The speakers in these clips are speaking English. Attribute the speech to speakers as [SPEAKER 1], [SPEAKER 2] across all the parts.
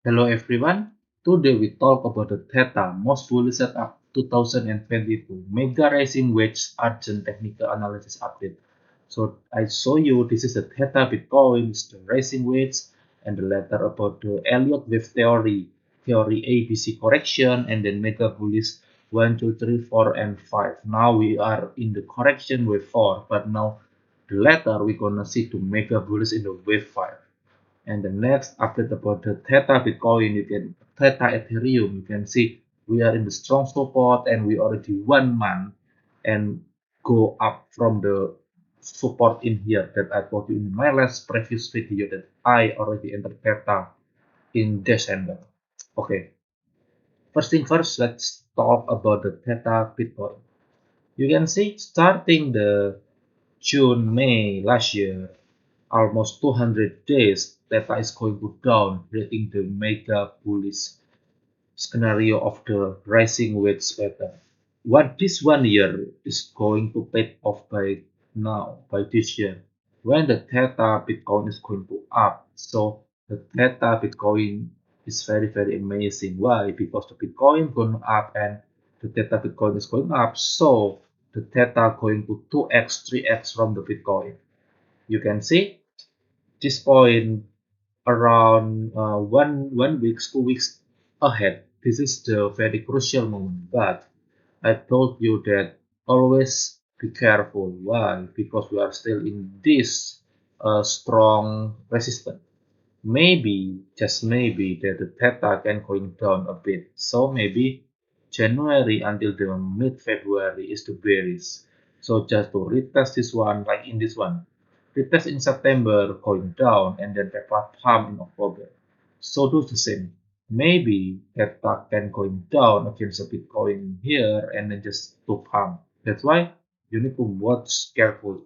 [SPEAKER 1] Hello everyone. Today we talk about the Theta Most Bullish Setup 2022 Mega Rising Wedge Urgent Technical Analysis Update. So I show you this is the Theta Bitcoin, the rising wedge, and the letter about the Elliott wave theory ABC correction, and then Mega Bullish 1, 2, 3, 4, and 5. Now we are in the correction wave 4, but now the later we're gonna see to Mega Bullish in the wave 5. And the next update about the Theta Bitcoin, you can Theta Ethereum, you can see we are in the strong support and we already 1 month and go up from the support in here that I told you in my last previous video that I already entered Theta in December. Okay, first thing first, let's talk about the Theta Bitcoin. You can see starting the June, May last year, almost 200 days, Theta is going to down, creating the mega bullish scenario of the rising wedge pattern. What this 1 year is going to pay off by now, by this year, when the Theta Bitcoin is going to up. So the Theta Bitcoin is very amazing. Why? Because the Bitcoin going up and the Theta Bitcoin is going up. So the Theta going to 2x, 3x from the Bitcoin. You can see this point around one weeks, 2 weeks ahead. This is the very crucial moment. But I told you that always be careful. Why? Because we are still in this strong resistance. Maybe, just maybe, that the theta can going down a bit. So maybe January until the mid-February is the bearish. So just to retest this one, like in this one, retest in September going down and then back pump in October. So do the same. Maybe theta can going down against a Bitcoin here and then just to pump. That's why you need to watch carefully.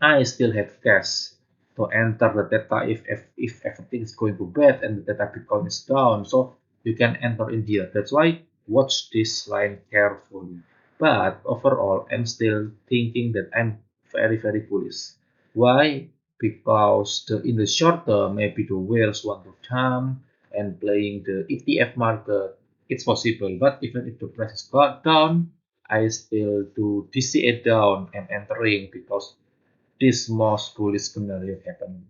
[SPEAKER 1] I still have cash to enter the theta if everything is going to bad and the theta Bitcoin is down. So you can enter in here. That's why watch this line carefully. But overall, I'm still thinking that I'm very bullish. Why? Because in the short term, maybe the whales want to dump and playing the ETF market, it's possible. But even if the prices got down, I still do DCA down and entering because this most bullish scenario happening.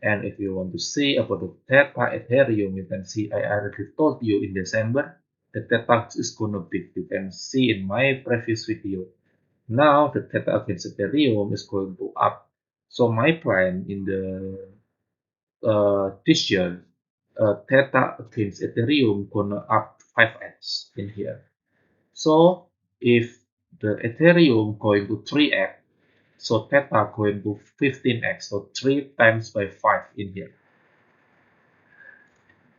[SPEAKER 1] And if you want to see about the Theta Ethereum, you can see I already told you in December the Theta is gonna big. You can see in my previous video. Now the Theta against Ethereum is going to up. So my plan in the this year, Theta against Ethereum gonna up 5x in here. So if the Ethereum going to 3x, so theta going to 15x, so 3 times by 5 in here.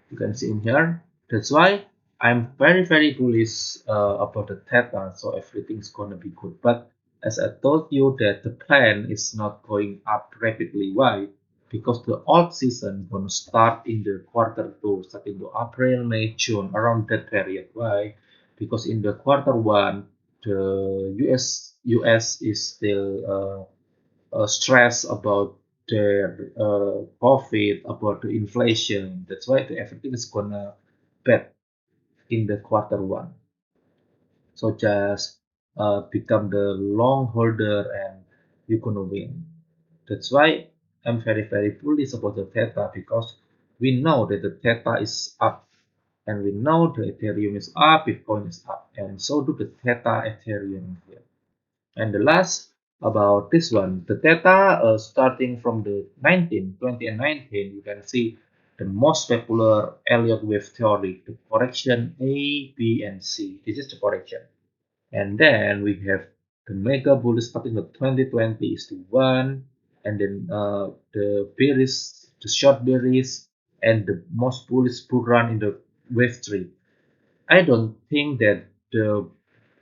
[SPEAKER 1] You can see in here. That's why I'm very bullish about the theta, so everything's gonna be good. But as I told you that the plan is not going up rapidly. Why? Because the alt season gonna start in the quarter 2, starting to April, May, June, around that period. Why? Because in the quarter 1, the US is still stress about their profit, about the inflation. That's why everything is gonna bad in the quarter 1. So just become the long holder and you're gonna win. That's why I'm very bullish about the theta because we know that the theta is up and we know the Ethereum is up, Bitcoin is up, and so do the theta Ethereum here. And the last about this one, the theta starting from the 20 and 19, you can see the most popular Elliott wave theory, the correction A, B, and C. This is the correction. And then we have the mega bullish starting the 2020 is the 1, and then the bearish, the short bearish, and the most bullish bull run in the wave 3. I don't think that the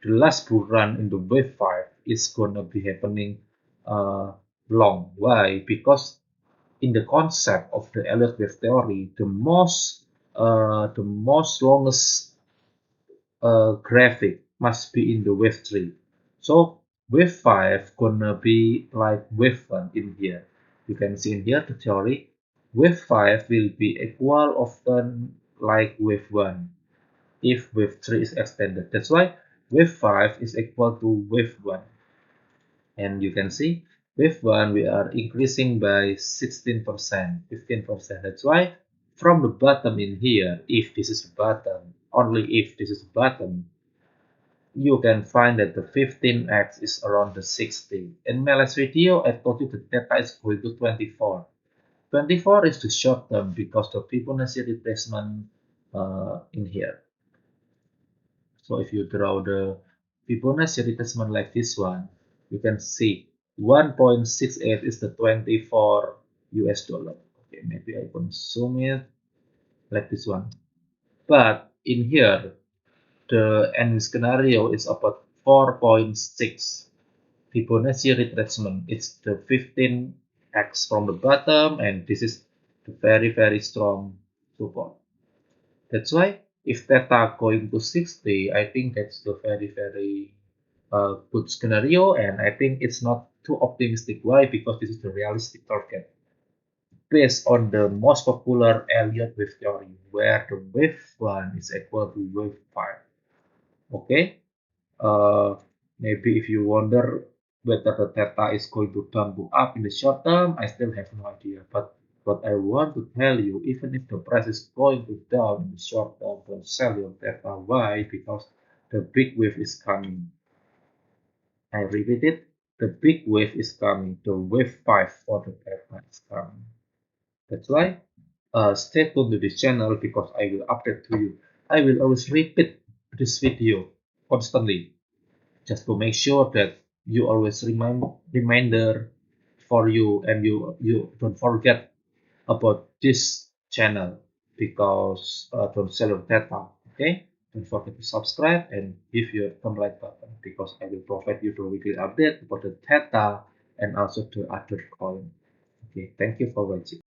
[SPEAKER 1] last bull run in the wave 5 is gonna be happening uh, long. Why? Because in the concept of the Elliott wave theory, the most longest graphic must be in the wave 3. So wave 5 gonna be like wave 1 in here. You can see in here the theory. Wave 5 will be equal often like wave 1 if wave 3 is extended. That's why wave 5 is equal to wave 1. And you can see wave 1 we are increasing by 16%, 15%. That's why from the bottom in here, if this is bottom, only if this is bottom, you can find that the 15x is around the 60. In my last video, I told you the theta is going to 24. 24 is the short term because the Fibonacci retracement in here. So if you draw the Fibonacci retracement like this one, you can see 1.68 is the 24 US dollar. Okay, maybe I can zoom it like this one. But in here, the end scenario is about 4.6 Fibonacci retracement. It's the 15x from the bottom, and this is the very strong support. That's why if theta going to 60, I think that's the very good scenario, and I think it's not too optimistic. Why? Because this is the realistic target based on the most popular Elliott wave theory, where the wave 1 is equal to wave 5. Okay, uh, maybe if you wonder whether the theta is going to down to up in the short term, I still have no idea. But what I want to tell you, even if the price is going to down in the short term, don't sell your theta. Why? Because the big wave is coming. I repeat it, the big wave is coming. The wave 5 for the theta is coming. That's why stay tuned to this channel because I will update to you. I will always repeat this video constantly just to make sure that you always reminder for you, and you don't forget about this channel because don't sell your data. Okay, don't forget to subscribe and give your thumb right button because I will provide you the weekly update about the data and also the other coin. Okay, thank you for watching.